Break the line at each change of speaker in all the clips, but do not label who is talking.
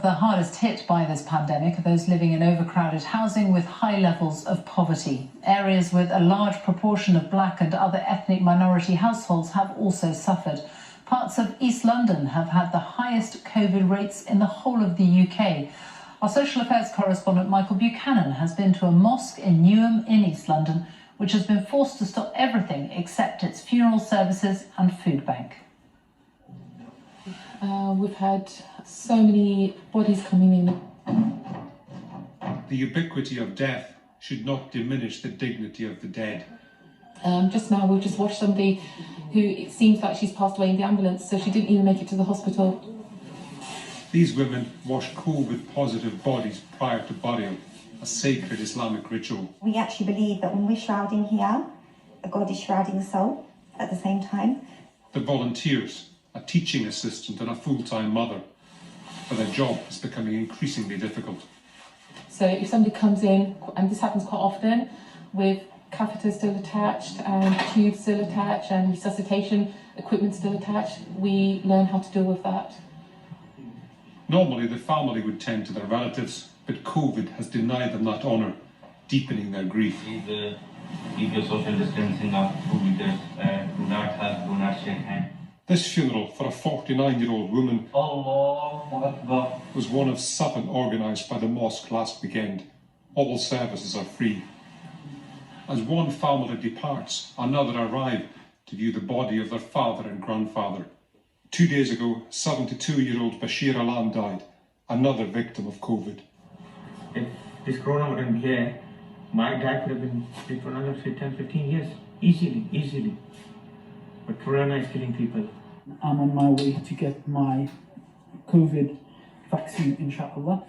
The hardest hit by this pandemic are those living in overcrowded housing with high levels of poverty. Areas with a large proportion of black and other ethnic minority households have also suffered. Parts of East London have had the highest COVID rates in the whole of the UK. Our social affairs correspondent Michael Buchanan has been to a mosque in Newham in East London, which has been forced to stop everything except its funeral services and food bank.
We've had so many bodies coming in.
The ubiquity of death should not diminish the dignity of the dead.
Just now we've just watched somebody who it seems like she's passed away in the ambulance, so she didn't even make it to the hospital.
These women wash COVID-positive bodies prior to burial, a sacred Islamic ritual.
We actually believe that when we're shrouding here, God is shrouding the soul at the same time.
The volunteers, a teaching assistant and a full-time mother, but their job is becoming increasingly difficult.
So if somebody comes in, and this happens quite often, with catheters still attached and tubes still attached and resuscitation equipment still attached, we learn how to deal with that.
Normally the family would tend to their relatives, but COVID has denied them that honour, deepening their grief.
Please keep your social distancing up 2 meters, do not hug, do not shake hands.
This funeral for a 49-year-old woman was one of 7 organised by the mosque last weekend. All services are free. As one family departs, another arrive to view the body of their father and grandfather. 2 days ago, 72-year-old Bashir Alam died, another victim of COVID.
If this corona wouldn't be here, my dad could have been sick for another 10, 15 years. Easily. But corona is killing people.
I'm on my way to get my COVID vaccine, inshallah.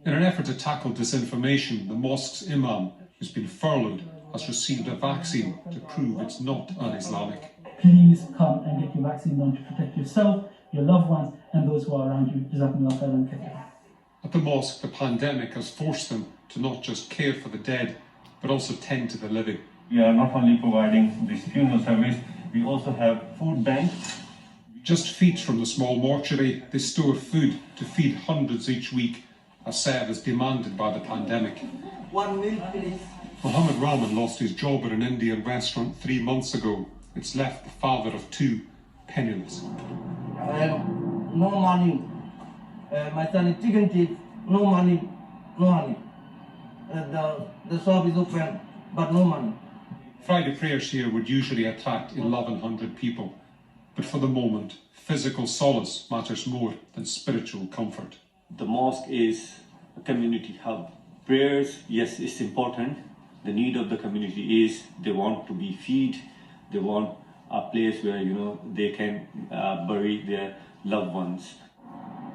In an effort to tackle disinformation, the mosque's imam, who's been furloughed, has received a vaccine to prove it's not un-Islamic.
Please come and get your vaccine done to protect yourself, your loved ones, and those who are around you. Jazakumullah khairan kathira.
At the mosque, the pandemic has forced them to not just care for the dead, but also tend to the living.
We are not only providing this funeral service, we also have food banks.
Just feet from the small mortuary, they store food to feed hundreds each week, a service demanded by the pandemic.
1 meal, please.
Mohammed Rahman lost his job at an Indian restaurant 3 months ago. It's left the father of 2 penniless.
No money. My son is chicken teeth. No money. No honey. The shop is open, but no money.
Friday prayers here would usually attract 1,100 people. But for the moment, physical solace matters more than spiritual comfort.
The mosque is a community hub. Prayers, yes, it's important. The need of the community is they want to be fed. They want a place where, they can bury their loved ones.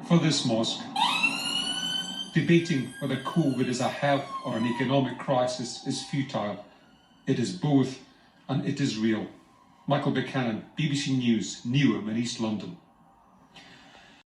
For this mosque, debating whether COVID is a health or an economic crisis is futile. It is both, and it is real. Michael Buchanan, BBC News, Newham in East London.